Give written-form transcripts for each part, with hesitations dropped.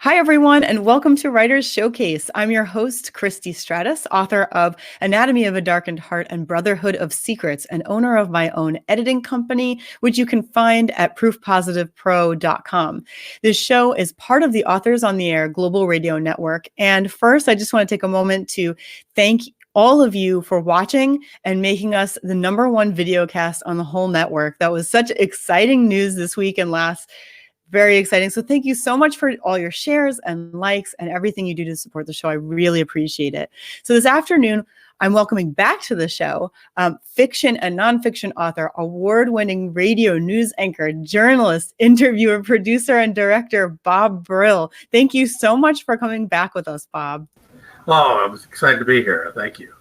Hi, everyone, and welcome to Writers Showcase. I'm your host, Christy Stratus, author of Anatomy of a Darkened Heart and Brotherhood of Secrets, and owner of my own editing company, which you can find at proofpositivepro.com. This show is part of the Authors on the Air Global Radio Network. And first, I just want to take a moment to thank all of you for watching and making us the #1 video cast on the whole network. That was such exciting news this week and last. Very exciting. So thank you so much for all your shares and likes and everything you do to support the show. I really appreciate it. So this afternoon, I'm welcoming back to the show fiction and nonfiction author, award-winning radio news anchor, journalist, interviewer, producer, and director, Bob Brill. Thank you so much for coming back with us, Bob. Oh, I'm excited to be here. Thank you.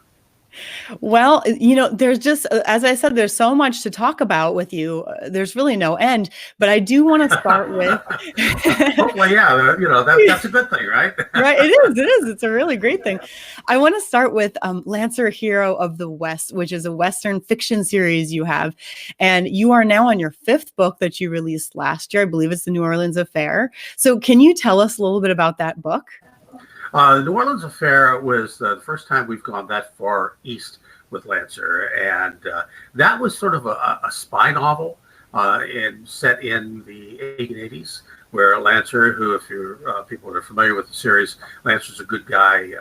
Well, there's just, as I said, there's so much to talk about with you. There's really no end, but I do want to start with. Well, yeah, that's a good thing, right? Right. It is. It's a really great thing. I want to start with Lancer Hero of the West, which is a Western fiction series you have. And you are now on your 5th book that you released last year. I believe it's the New Orleans Affair. So can you tell us a little bit about that book? The New Orleans Affair was the first time we've gone that far east with Lancer, and that was sort of a spy novel set in the 1880s, where Lancer, who, if people are familiar with the series, Lancer's a good guy,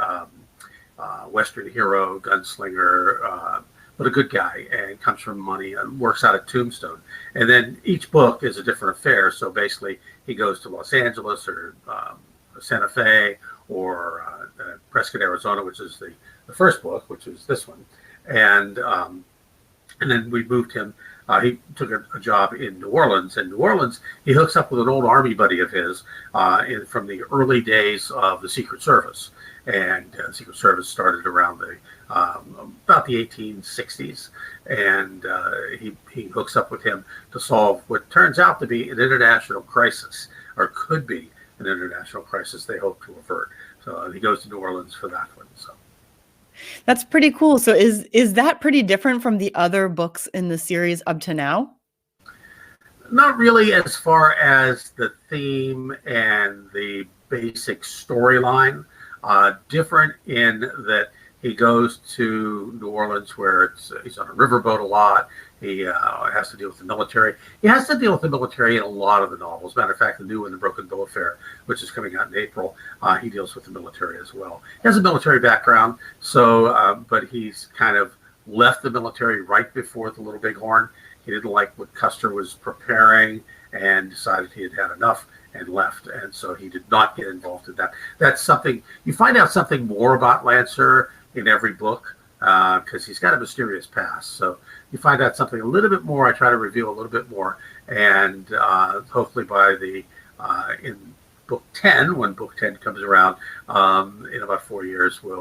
Western hero, gunslinger, but a good guy, and comes from money and works out at Tombstone. And then each book is a different affair. So basically, he goes to Los Angeles or Santa Fe, or Prescott, Arizona, which is the first book, which is this one. And then we moved him. He took a job in New Orleans. In New Orleans, he hooks up with an old Army buddy of his from the early days of the Secret Service. And the Secret Service started around about the 1860s. And he hooks up with him to solve what turns out to be an international crisis, or could be an international crisis they hope to avert. So he goes to New Orleans for that one. So that's pretty cool. So is that pretty different from the other books in the series up to now? Not really, as far as the theme and the basic storyline. Different in that he goes to New Orleans, where he's on a riverboat a lot. He has to deal with the military. He has to deal with the military in a lot of the novels. Matter of fact, the new one, The Broken Bill Affair, which is coming out in April, he deals with the military as well. He has a military background, so but he's kind of left the military right before the Little Bighorn. He didn't like what Custer was preparing and decided he had had enough and left. And so he did not get involved in that. That's something, you find out something more about Lancer in every book, because he's got a mysterious past. So you find out something a little bit more. I try to reveal a little bit more, and hopefully by in book 10, when book 10 comes around in about 4 years, you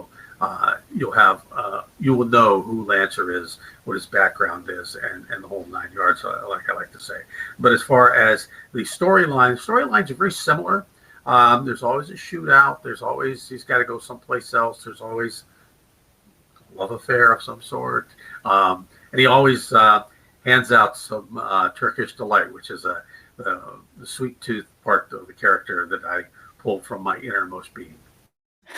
will know who Lancer is, what his background is, and the whole 9 yards, like I like to say. But as far as the storylines are very similar. There's always a shootout. There's always, he's got to go someplace else. There's always love affair of some sort, and he always hands out some Turkish delight, which is the sweet tooth part of the character that I pulled from my innermost being.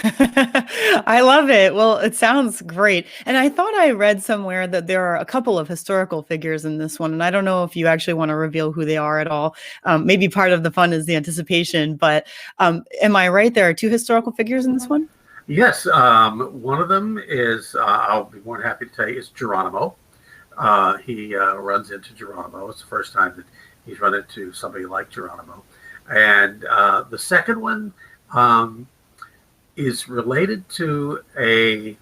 I love it. Well, it sounds great. And I thought I read somewhere that there are a couple of historical figures in this one, and I don't know if you actually want to reveal who they are at all. Maybe part of the fun is the anticipation, but am I right? There are 2 historical figures in this one? Yes, one of them is, I'll be more than happy to tell you, is Geronimo. He runs into Geronimo. It's the first time that he's run into somebody like Geronimo. And the second one is related to a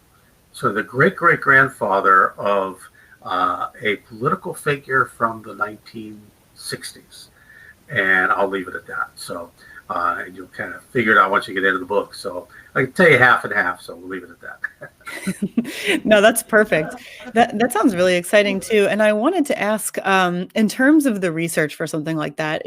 sort of the great-great-grandfather of a political figure from the 1960s. And I'll leave it at that. So, and you'll kind of figure it out once you get into the book. So I can tell you half and half, so we'll leave it at that. No, that's perfect. That sounds really exciting too. And I wanted to ask, in terms of the research for something like that,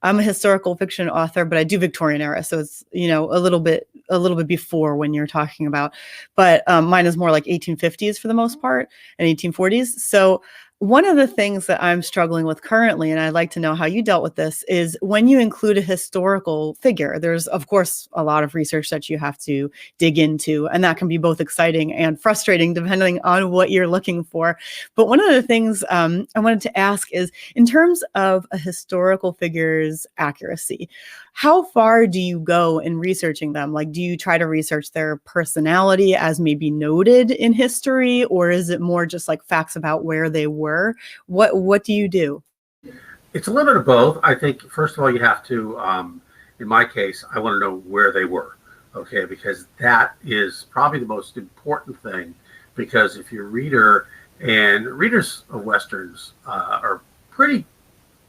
I'm a historical fiction author, but I do Victorian era, so it's a little bit before when you're talking about. But mine is more like 1850s for the most part, and 1840s. So One of the things that I'm struggling with currently, and I'd like to know how you dealt with this, is when you include a historical figure, there's, of course, a lot of research that you have to dig into, and that can be both exciting and frustrating depending on what you're looking for. But one of the things I wanted to ask is, in terms of a historical figure's accuracy, how far do you go in researching them? Like, do you try to research their personality as maybe noted in history, or is it more just like facts about where they were? What do you do? It's a little bit of both. I think, first of all, you have to, in my case, I want to know where they were, okay, because that is probably the most important thing. Because if your reader, and readers of Westerns are pretty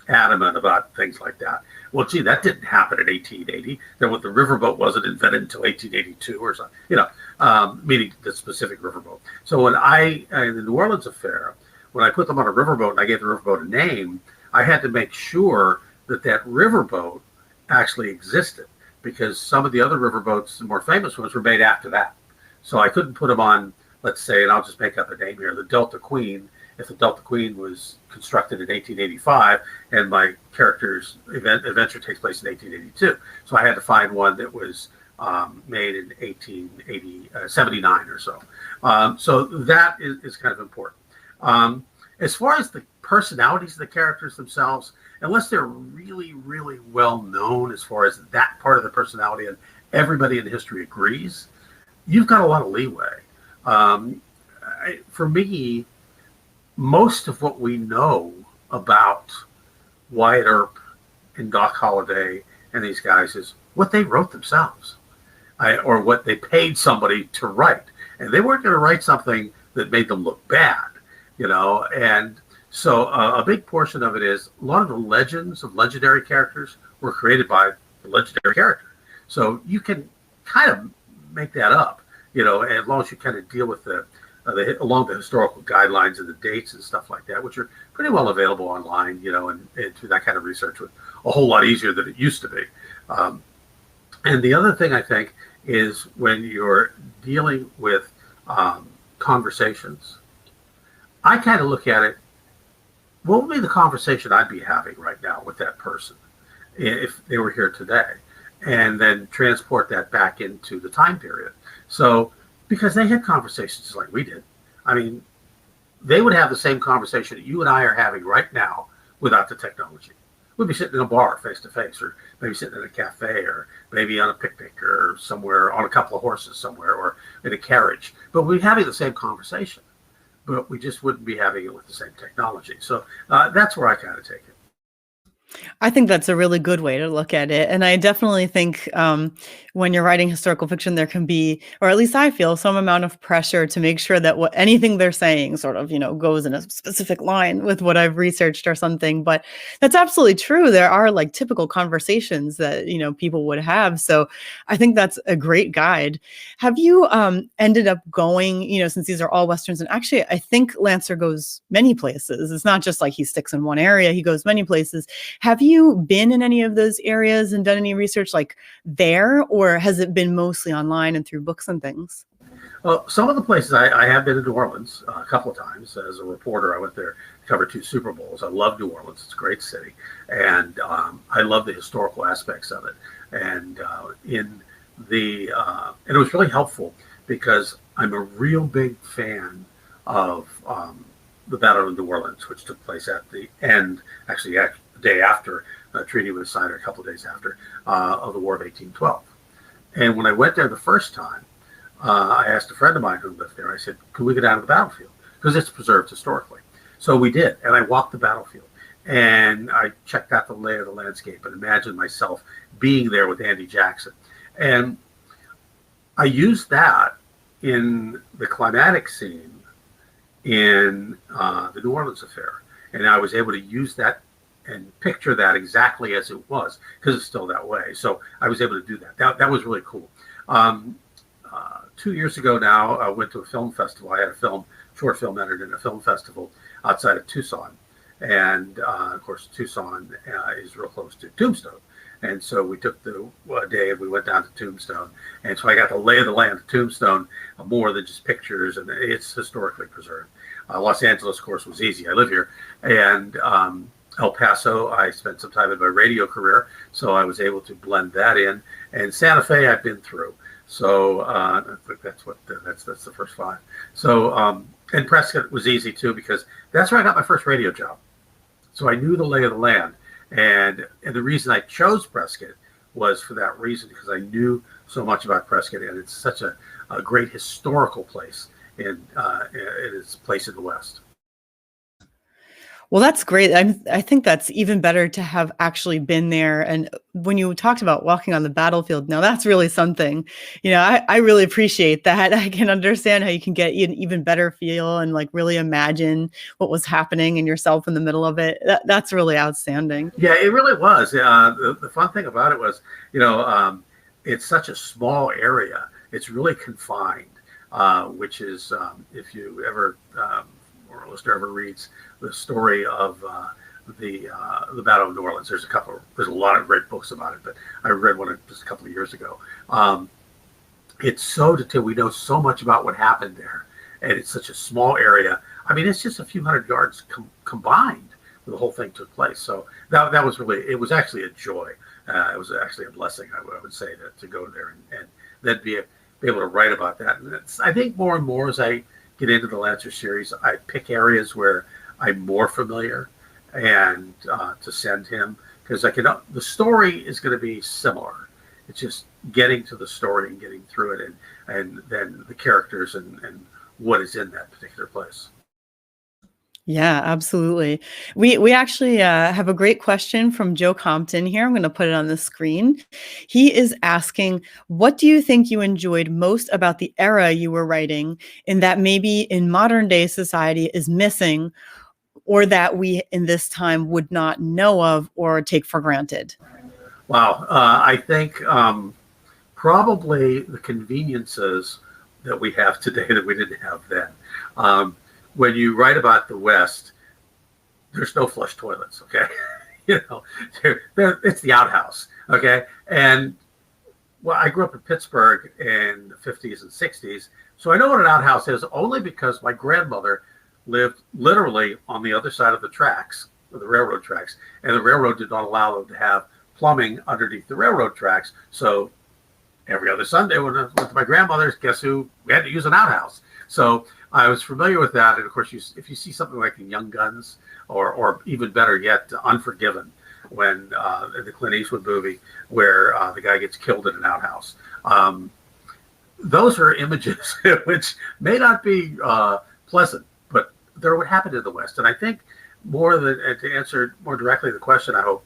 adamant about things like that. Well, gee, that didn't happen in 1880. Then what the riverboat wasn't invented until 1882 or something, meaning the specific riverboat. So when in the New Orleans affair, when I put them on a riverboat and I gave the riverboat a name, I had to make sure that that riverboat actually existed, because some of the other riverboats, the more famous ones, were made after that. So I couldn't put them on, let's say, and I'll just make up a name here, the Delta Queen, if the Delta Queen was constructed in 1885 and my character's adventure takes place in 1882. So I had to find one that was made in 79 or so. So that is kind of important. As far as the personalities of the characters themselves, unless they're really, really well known as far as that part of the personality and everybody in history agrees, you've got a lot of leeway. For me, most of what we know about Wyatt Earp and Doc Holliday and these guys is what they wrote themselves, or what they paid somebody to write. And they weren't going to write something that made them look bad, and so a big portion of it is a lot of the legends of legendary characters were created by the legendary character. So you can kind of make that up, as long as you kind of deal with along the historical guidelines and the dates and stuff like that, which are pretty well available online, and through that kind of research was a whole lot easier than it used to be. And the other thing I think is when you're dealing with conversations, I kind of look at it, what would be the conversation I'd be having right now with that person if they were here today? And then transport that back into the time period. So, because they had conversations like we did. I mean, they would have the same conversation that you and I are having right now without the technology. We'd be sitting in a bar face to face, or maybe sitting in a cafe, or maybe on a picnic, or somewhere on a couple of horses somewhere, or in a carriage. But we'd be having the same conversation, but we just wouldn't be having it with the same technology. So that's where I kind of take it. I think that's a really good way to look at it. And I definitely think when you're writing historical fiction, there can be, or at least I feel, some amount of pressure to make sure that anything they're saying sort of, goes in a specific line with what I've researched or something. But that's absolutely true. There are like typical conversations that, people would have. So I think that's a great guide. Have you ended up going, since these are all Westerns, and actually I think Lancer goes many places. It's not just like he sticks in one area, he goes many places. Have you been in any of those areas and done any research like there, or has it been mostly online and through books and things? Well, some of the places I have been in New Orleans a couple of times as a reporter. I went there to cover 2 Super Bowls. I love New Orleans. It's a great city. And I love the historical aspects of it. And and it was really helpful because I'm a real big fan of the Battle of New Orleans, which took place at the end, actually the day after the treaty was signed, or a couple of days after, of the War of 1812. And when I went there the first time, I asked a friend of mine who lived there, I said, can we go down to the battlefield? Because it's preserved historically. So we did, and I walked the battlefield. And I checked out the lay of the landscape and imagined myself being there with Andy Jackson. And I used that in the climatic scene in the New Orleans affair. And I was able to use that and picture that exactly as it was, because it's still that way. So I was able to do that. That was really cool. 2 years ago now, I went to a film festival. I had a short film entered in a film festival outside of Tucson. And of course, Tucson is real close to Tombstone. And so we took the day and we went down to Tombstone. And so I got the lay of the land of Tombstone more than just pictures, and it's historically preserved. Los Angeles, of course, was easy. I live here. And El Paso, I spent some time in my radio career, so I was able to blend that in. And Santa Fe, I've been through. So I think that's the first five. So and Prescott was easy too, because that's where I got my first radio job. So I knew the lay of the land, and the reason I chose Prescott was for that reason, because I knew so much about Prescott, and it's such a great historical place in its place in the West. Well, that's great. I think that's even better to have actually been there. And when you talked about walking on the battlefield, now that's really something. I really appreciate that. I can understand how you can get an even better feel and like really imagine what was happening and yourself in the middle of it. That's really outstanding. Yeah, it really was. The fun thing about it was, it's such a small area. It's really confined, which is, if you ever, or a listener ever reads the story of the Battle of New Orleans, there's a lot of great books about it, but I read one just a couple of years ago. It's so detailed. We know so much about what happened there, and it's such a small area. I mean, it's just a few hundred yards combined where the whole thing took place. So that was it was actually a joy. It was actually a blessing, I would say, to go there and then be able to write about that. And I think more and more as I get into the Lancer series, I pick areas where I'm more familiar and to send him, because the story is going to be similar. It's just getting to the story and getting through it, and then the characters and what is in that particular place. Yeah, absolutely. We actually have a great question from Joe Compton here. I'm going to put it on the screen. He is asking, what do you think you enjoyed most about the era you were writing, in that maybe in modern day society is missing, or that we in this time would not know of or take for granted? Wow. I think probably the conveniences that we have today that we didn't have then. When you write about the West, there's no flush toilets, okay? It's the outhouse, okay? And well, I grew up in Pittsburgh in the 50s and 60s, so I know what an outhouse is only because my grandmother lived literally on the other side of the tracks, the railroad tracks, and the railroad did not allow them to have plumbing underneath the railroad tracks. So every other Sunday when I went to my grandmother's, guess who? We had to use an outhouse. So I was familiar with that. And of course, if you see something like in Young Guns, or even better yet, Unforgiven, when the Clint Eastwood movie where the guy gets killed in an outhouse. Those are images which may not be pleasant, but they're what happened in the West. And I think to answer more directly the question, I hope,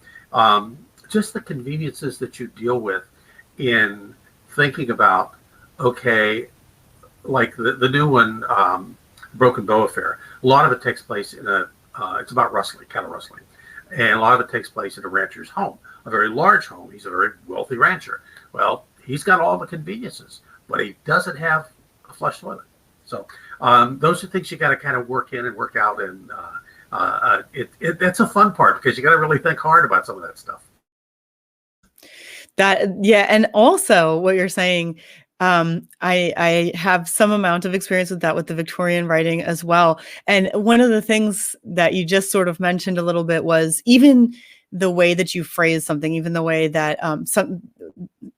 just the conveniences that you deal with in thinking about, okay, like the new one, Broken Bow Affair. A lot of it takes place in it's about rustling, cattle rustling. And a lot of it takes place in a rancher's home, a very large home. He's a very wealthy rancher. Well, he's got all the conveniences, but he doesn't have a flush toilet. So those are things you got to kind of work in and work out. And that's a fun part, because you got to really think hard about some of that stuff. Yeah. And also what you're saying, I have some amount of experience with that, with the Victorian writing as well. And one of the things that you just sort of mentioned a little bit was even the way that you phrase something, even the way that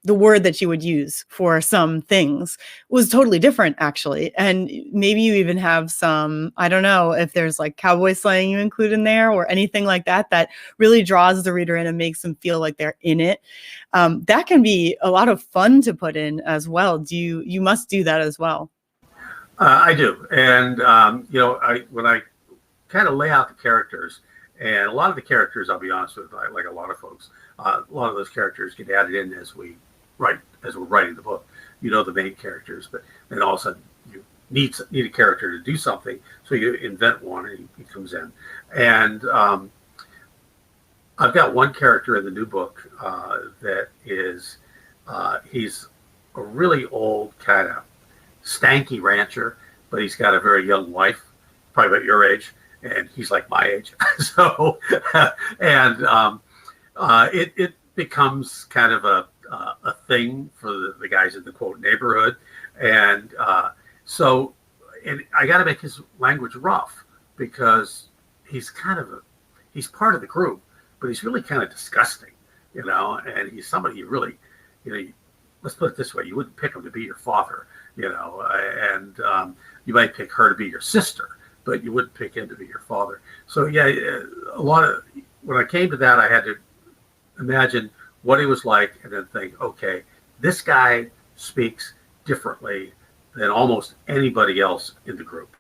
the word that you would use for some things was totally different, actually. And maybe you even have some, I don't know if there's like cowboy slang you include in there or anything like that, that really draws the reader in and makes them feel like they're in it. That can be a lot of fun to put in as well. You must do that as well. I do. And, when I kind of lay out the characters, and a lot of the characters, I'll be honest with, like a lot of folks, a lot of those characters get added in as we're writing the book. The main characters, but then all of a sudden you need a character to do something, so you invent one and he comes in. And I've got one character in the new book that is, he's a really old kind of stanky rancher, but he's got a very young wife, probably about your age, and he's like my age. So, and it becomes kind of a thing for the guys in the quote neighborhood. And so and I got to make his language rough because he's he's part of the group, but he's really kind of disgusting, and he's somebody you really, let's put it this way, you wouldn't pick him to be your father, and you might pick her to be your sister, but you wouldn't pick him to be your father. So yeah, when I came to that, I had to imagine what he was like and then think, okay, this guy speaks differently than almost anybody else in the group.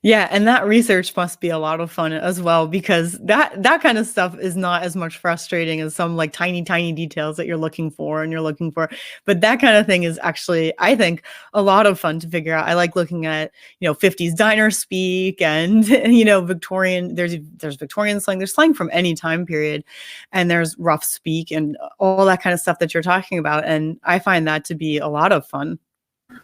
Yeah, and that research must be a lot of fun as well, because that kind of stuff is not as much frustrating as some like tiny, tiny details that you're looking for and you're looking for. But that kind of thing is actually, I think, a lot of fun to figure out. I like looking at, 50s diner speak and, Victorian, there's Victorian slang, there's slang from any time period, and there's rough speak and all that kind of stuff that you're talking about. And I find that to be a lot of fun.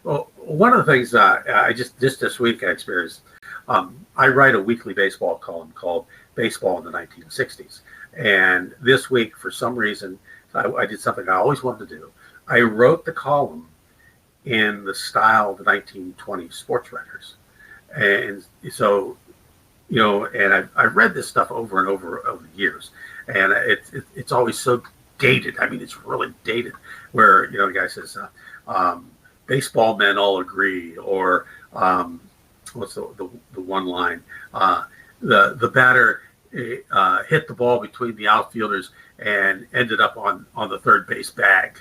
Well, one of the things I just this week I experienced, I write a weekly baseball column called Baseball in the 1960s. And this week, for some reason, I did something I always wanted to do. I wrote the column in the style of the 1920s sports writers. And so, and I've read this stuff over and over the years. And it's always so dated. I mean, it's really dated, where, the guy says, baseball men all agree, or what's the one line? The batter hit the ball between the outfielders and ended up on the third base bag.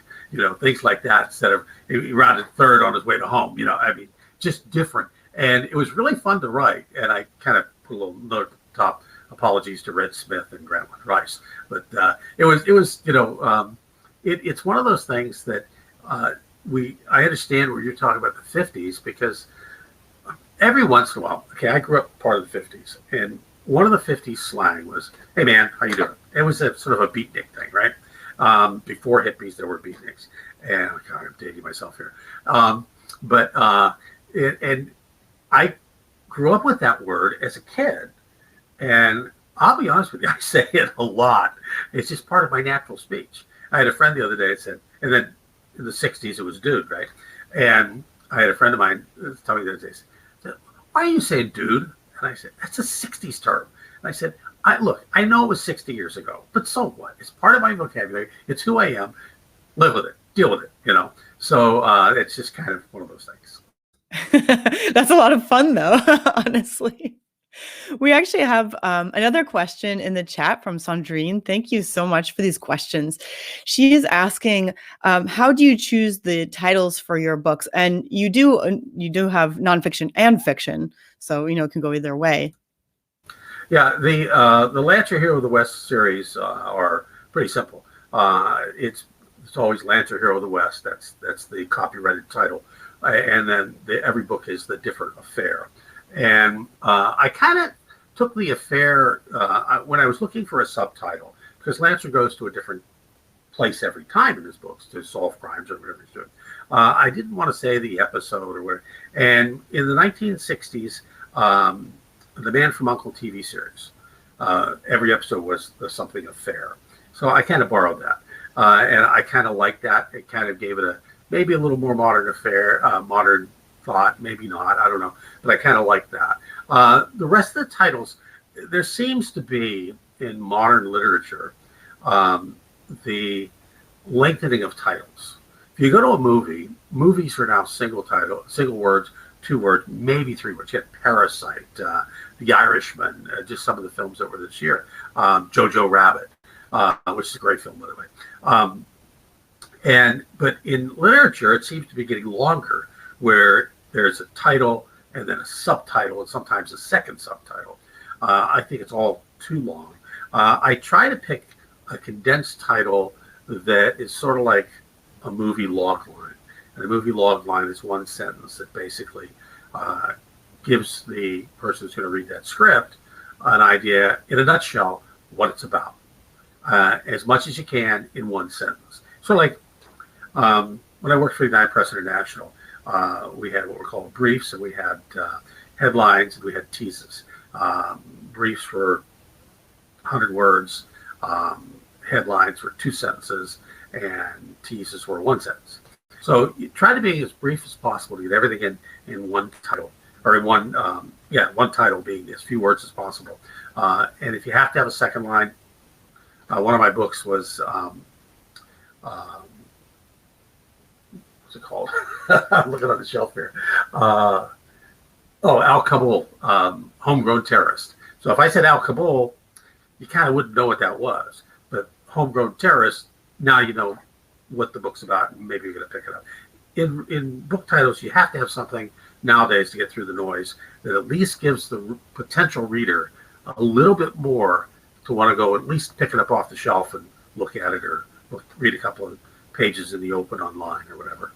Things like that. Instead of he rounded third on his way to home. I mean, just different. And it was really fun to write. And I kind of put a little note at the top. Apologies to Red Smith and Grantland Rice, but it was it's one of those things that I understand where you're talking about the 50s, because every once in a while, okay, I grew up part of the 50s, and one of the 50s slang was, "Hey man, how you doing?" It was a sort of a beatnik thing, right? Before hippies, there were beatniks, and I'm dating myself here. And I grew up with that word as a kid, and I'll be honest with you, I say it a lot. It's just part of my natural speech. I had a friend the other day that said, and then in the 60s, it was dude, right? And I had a friend of mine tell me the other day, said, "Why are you saying dude?" And I said, "That's a 60s term." And I said, I know it was 60 years ago, but so what? It's part of my vocabulary. It's who I am. Live with it. Deal with it, So it's just kind of one of those things. That's a lot of fun, though, honestly. We actually have another question in the chat from Sandrine. Thank you so much for these questions. She is asking, how do you choose the titles for your books? And you do have nonfiction and fiction, so it can go either way. Yeah, the Lancer Hero of the West series are pretty simple. It's always Lancer Hero of the West. That's the copyrighted title, and then every book is the different affair. And I kind of took the affair when I was looking for a subtitle, because Lancer goes to a different place every time in his books to solve crimes or whatever he's doing. I didn't want to say the episode or whatever. And in the 1960s, the Man from U.N.C.L.E. TV series, every episode was the something affair. So I kind of borrowed that. And I kind of liked that. It kind of gave it maybe a little more modern affair, modern thought, maybe not, I don't know, but I kind of like that. The rest of the titles, there seems to be in modern literature the lengthening of titles. If you go to a movie, movies are now single words, 2 words, maybe 3 words. You had Parasite, The Irishman, just some of the films that were this year, Jojo Rabbit, which is a great film, by the way. But in literature, it seems to be getting longer, where there's a title and then a subtitle and sometimes a second subtitle. I think it's all too long. I try to pick a condensed title that is sort of like a movie log line. And a movie log line is one sentence that basically gives the person who's going to read that script an idea, in a nutshell, what it's about. As much as you can in one sentence. So like when I worked for United Press International, we had what were called briefs, and we had headlines, and we had teases. Briefs were 100 words, headlines were 2 sentences, and teases were 1 sentence. So you try to be as brief as possible to get everything in one title, or in one title being as few words as possible. And if you have to have a second line, one of my books was, what's it called? I'm looking on the shelf here. Al Kabul, Homegrown Terrorist. So if I said Al Kabul, you kind of wouldn't know what that was. But Homegrown Terrorist, now you know what the book's about, and maybe you're going to pick it up. In book titles, you have to have something nowadays to get through the noise that at least gives the potential reader a little bit more to want to go at least pick it up off the shelf and look at it, or read a couple of pages in the open online or whatever.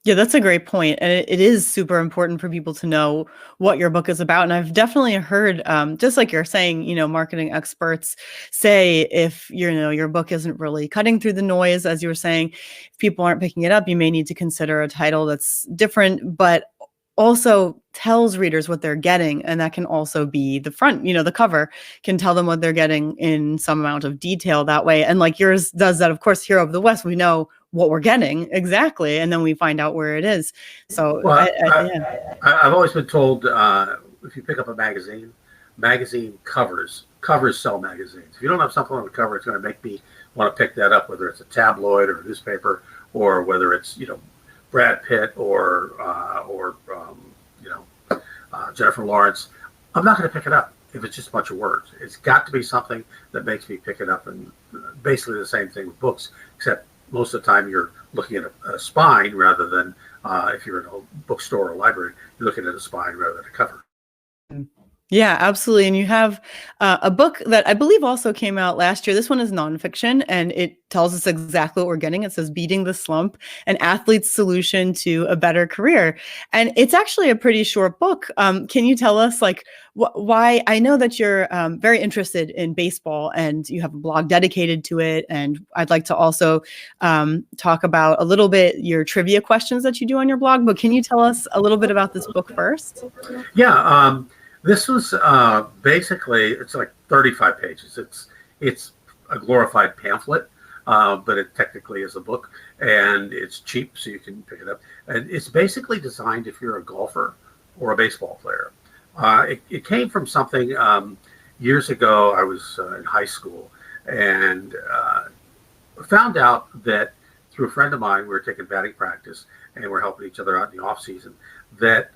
Yeah, that's a great point. And it is super important for people to know what your book is about. And I've definitely heard, just like you're saying, marketing experts say if your book isn't really cutting through the noise, as you were saying, if people aren't picking it up, you may need to consider a title that's different, but also tells readers what they're getting. And that can also be the front, the cover can tell them what they're getting in some amount of detail that way. And like yours does that, of course, Hero of the West, we know what we're getting exactly, and then we find out where it is. So well, yeah. I've always been told, if you pick up a magazine covers sell magazines. If you don't have something on the cover, it's going to make me want to pick that up, whether it's a tabloid or a newspaper, or whether it's Brad Pitt or Jennifer Lawrence. I'm not going to pick it up if it's just a bunch of words. It's got to be something that makes me pick it up. And basically the same thing with books, except most of the time you're looking at a spine rather than, if you're in a bookstore or library, you're looking at a spine rather than a cover. Yeah, absolutely. And you have a book that I believe also came out last year. This one is nonfiction, and it tells us exactly what we're getting. It says Beating the Slump, an athlete's solution to a better career. And it's actually a pretty short book. Can you tell us why? I know that you're very interested in baseball and you have a blog dedicated to it. And I'd like to also talk about a little bit your trivia questions that you do on your blog. But can you tell us a little bit about this book first? Yeah. This was basically, it's like 35 pages. It's a glorified pamphlet, but it technically is a book, and it's cheap, so you can pick it up. And it's basically designed if you're a golfer or a baseball player. It came from something years ago. I was in high school and found out that through a friend of mine, we were taking batting practice and we're helping each other out in the off season, that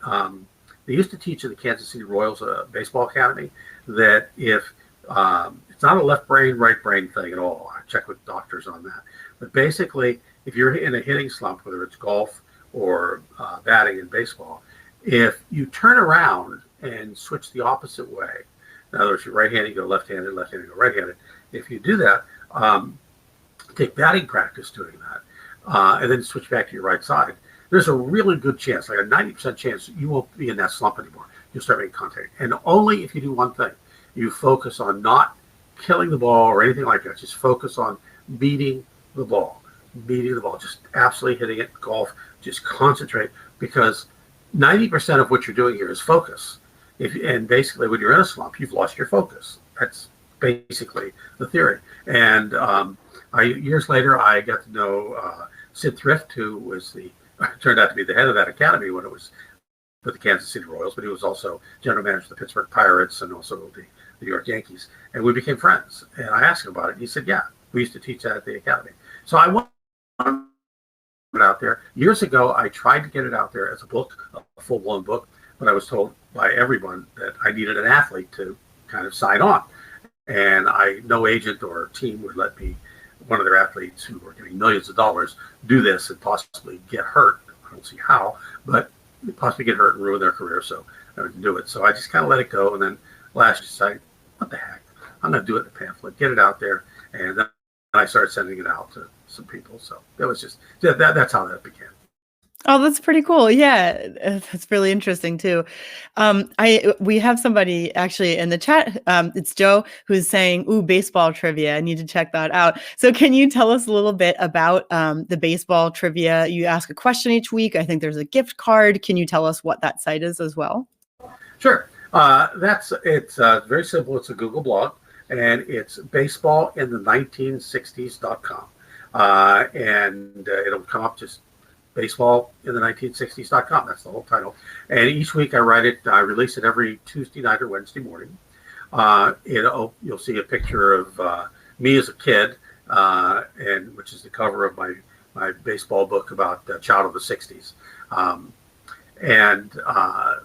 they used to teach at the Kansas City Royals Baseball Academy that if it's not a left brain, right brain thing at all. I checked with doctors on that. But basically, if you're in a hitting slump, whether it's golf or batting in baseball, if you turn around and switch the opposite way, in other words, you're right-handed, you go left-handed, left-handed, go right-handed. If you do that, take batting practice doing that, and then switch back to your right side, there's a really good chance, like a 90% chance, you won't be in that slump anymore. You'll start making contact. And only if you do one thing. You focus on not killing the ball or anything like that. Just focus on beating the ball. Just absolutely hitting it. Golf, just concentrate, because 90% of what you're doing here is focus. And basically, when you're in a slump, you've lost your focus. That's basically the theory. And years later, I got to know Sid Thrift, who turned out to be the head of that academy when it was with the Kansas City Royals, but he was also general manager of the Pittsburgh Pirates and also the New York Yankees. And we became friends. And I asked him about it. And he said, yeah, we used to teach that at the academy. So I went out there. Years ago, I tried to get it out there as a book, a full-blown book, but I was told by everyone that I needed an athlete to kind of sign on. And no agent or team would let me, one of their athletes who were getting millions of dollars, do this and possibly get hurt. I don't see how, but possibly get hurt and ruin their career. So I didn't do it. So I just kind of let it go. And then last year, I said, what the heck? I'm going to do it in the pamphlet, get it out there. And then I started sending it out to some people. So that's how that began. Oh, that's pretty cool. Yeah, that's really interesting too. We have somebody actually in the chat. It's Joe who's saying, "Ooh, baseball trivia. I need to check that out." So, can you tell us a little bit about the baseball trivia? You ask a question each week. I think there's a gift card. Can you tell us what that site is as well? Sure. It's very simple. It's a Google blog, and it's baseballinthe1960s.com. and it'll come up just baseball in the 1960s.com. That's the whole title. And each week I write it. I release it every Tuesday night or Wednesday morning. You'll see a picture of me as a kid, and which is the cover of my baseball book about Child of the 60s. And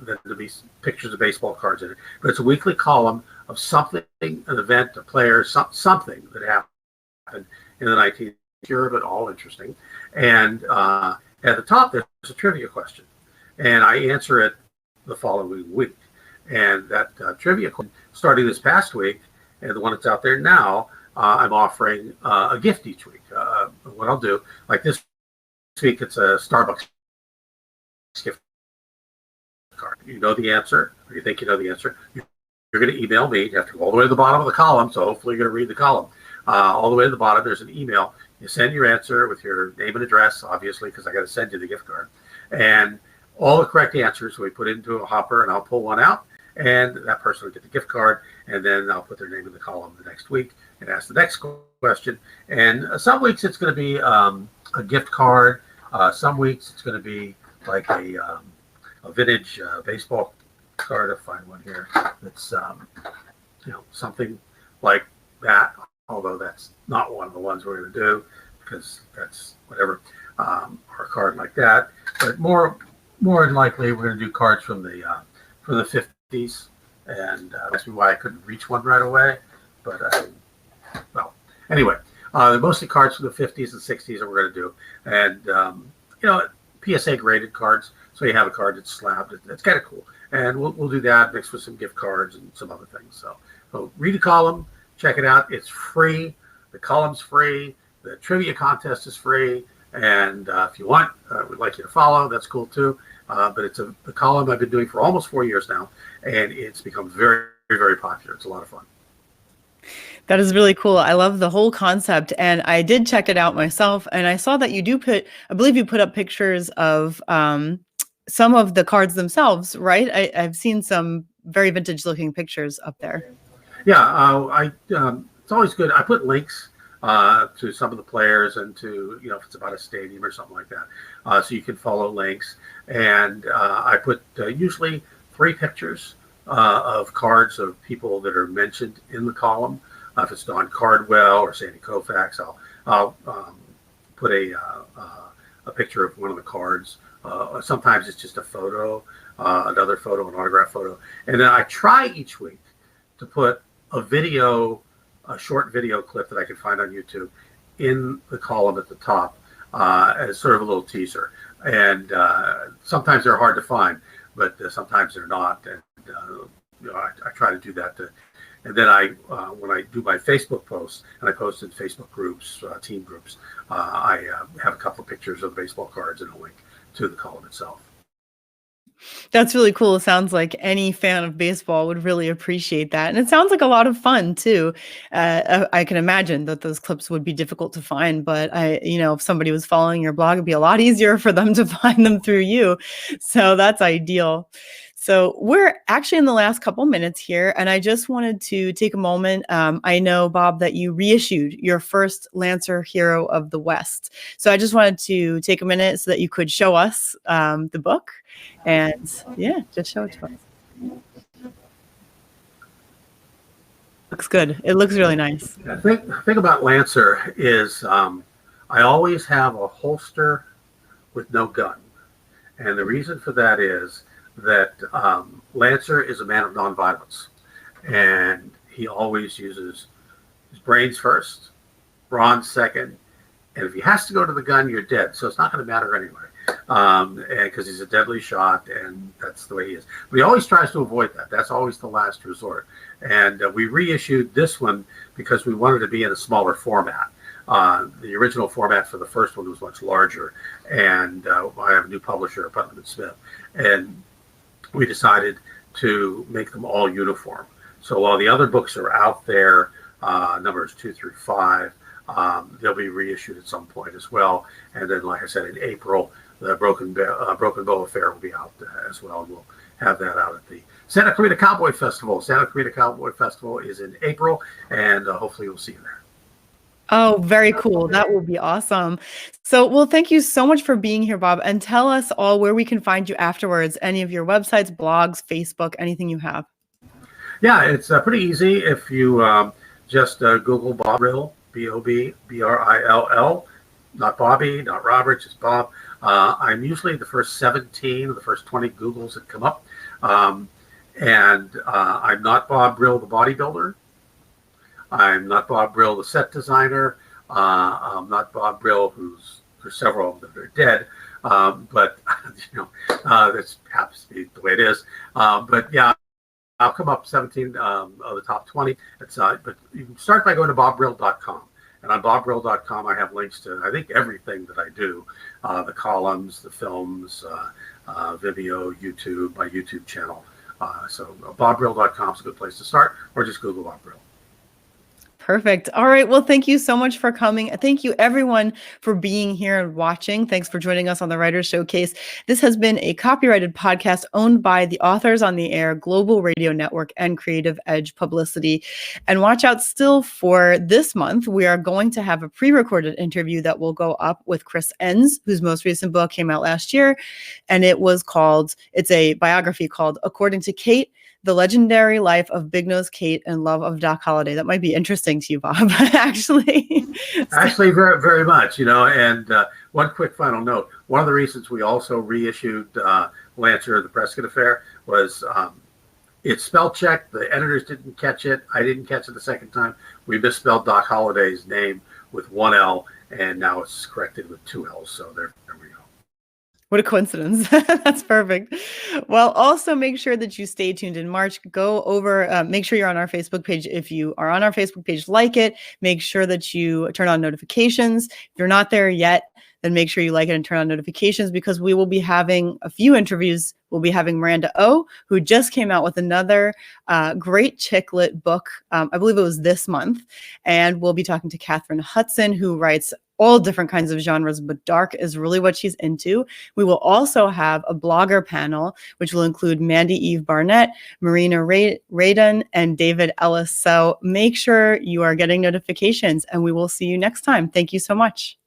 then there'll be pictures of baseball cards in it. But it's a weekly column of something, an event, a player, something that happened in the 19th year, but all interesting. And at the top, there's a trivia question, and I answer it the following week. And that trivia question, starting this past week, and the one that's out there now, I'm offering a gift each week. What I'll do, like this week, it's a Starbucks gift card. You know the answer, or you think you know the answer. You're going to email me. You have to go all the way to the bottom of the column, so hopefully you're going to read the column. All the way to the bottom, there's an email. You send your answer with your name and address, obviously, because I got to send you the gift card. And all the correct answers we put into a hopper, and I'll pull one out, and that person will get the gift card, and then I'll put their name in the column the next week and ask the next question. And some weeks it's going to be a gift card. Some weeks it's going to be like a vintage baseball card. I'll find one here that's something like that. Although that's not one of the ones we're going to do, because that's whatever, or a card like that. But more than likely, we're going to do cards from the 50s, and that's why I couldn't reach one right away. But anyway, they're mostly cards from the 50s and 60s that we're going to do, and PSA graded cards. So you have a card that's slabbed. It's kind of cool, and we'll do that mixed with some gift cards and some other things. So read the column. Check it out. It's free. The column's free. The trivia contest is free. And if you want, we'd like you to follow. That's cool too. But it's the column I've been doing for almost 4 years now, and it's become very, very popular. It's a lot of fun. That is really cool. I love the whole concept, and I did check it out myself. And I saw that you do I believe you put up pictures of some of the cards themselves, right? I've seen some very vintage-looking pictures up there. Yeah, it's always good. I put links to some of the players and to, if it's about a stadium or something like that, so you can follow links. And I put usually 3 pictures of cards of people that are mentioned in the column. If it's Don Cardwell or Sandy Koufax, I'll put a picture of one of the cards. Sometimes it's just a photo, another photo, an autograph photo. And then I try each week to put a short video clip that I can find on YouTube in the column at the top as sort of a little teaser. And sometimes they're hard to find, but sometimes they're not. And I try to do that. And then when I do my Facebook posts, and I post in Facebook groups, team groups, I have a couple of pictures of baseball cards and a link to the column itself. That's really cool. It sounds like any fan of baseball would really appreciate that. And it sounds like a lot of fun too. I can imagine that those clips would be difficult to find, but if somebody was following your blog, it'd be a lot easier for them to find them through you. So that's ideal. So we're actually in the last couple minutes here, and I just wanted to take a moment. I know, Bob, that you reissued your first Lancer Hero of the West. So I just wanted to take a minute so that you could show us the book. And just show it to us. Looks good. It looks really nice. The thing about Lancer is I always have a holster with no gun. And the reason for that is that Lancer is a man of nonviolence. And he always uses his brains first, brawn second. And if he has to go to the gun, you're dead. So it's not going to matter anyway. Because he's a deadly shot, and that's the way he is. But he always tries to avoid that. That's always the last resort. And we reissued this one because we wanted to be in a smaller format. The original format for the first one was much larger, and I have a new publisher, Putnam & Smith, and we decided to make them all uniform. So while the other books are out there, numbers 2 through 5, they'll be reissued at some point as well. And then, like I said, in April, the Broken Bow Affair will be out as well. And we'll have that out at the Santa Clarita Cowboy Festival. Santa Clarita Cowboy Festival is in April, and hopefully we'll see you there. Oh, very cool. That will be awesome. So, well, thank you so much for being here, Bob. And tell us all where we can find you afterwards. Any of your websites, blogs, Facebook, anything you have. Yeah, it's pretty easy if you just Google Bob Brill, Bobrill, not Bobby, not Robert, just Bob. I'm usually the first 17 or the first 20 Googles that come up. And I'm not Bob Brill, the bodybuilder. I'm not Bob Brill, the set designer. I'm not Bob Brill, there's several of them that are dead. But, this happens to be the way it is. But yeah, I'll come up 17 of the top 20. But you can start by going to bobbrill.com. And on bobbrill.com, I have links to, I think, everything that I do. The columns, the films, Vimeo, YouTube, my YouTube channel. So bobbrill.com is a good place to start, or just Google Bob Brill. Perfect. All right. Well, thank you so much for coming. Thank you, everyone, for being here and watching. Thanks for joining us on the Writers Showcase. This has been a copyrighted podcast owned by the Authors on the Air, Global Radio Network, and Creative Edge Publicity. And watch out still for this month. We are going to have a pre-recorded interview that will go up with Chris Enns, whose most recent book came out last year. And it's a biography called According to Kate, The Legendary Life of Big Nose Kate and Love of Doc Holliday. That might be interesting to you, Bob, actually. Actually, very, very much, and one quick final note. One of the reasons we also reissued Lancer, The Prescott Affair, was it's spell checked. The editors didn't catch it. I didn't catch it the second time. We misspelled Doc Holliday's name with one L, and now it's corrected with two L's. So there we go. What a coincidence. That's perfect. Well, also make sure that you stay tuned in March. Go over, make sure you're on our Facebook page. If you are on our Facebook page, like it. Make sure that you turn on notifications. If you're not there yet, then make sure you like it and turn on notifications, because we will be having a few interviews. We'll be having Miranda O, who just came out with another great chick lit book. I believe it was this month. And we'll be talking to Katherine Hudson, who writes all different kinds of genres, but dark is really what she's into. We will also have a blogger panel, which will include Mandy Eve Barnett, Marina Radon, and David Ellis. So make sure you are getting notifications, and we will see you next time. Thank you so much.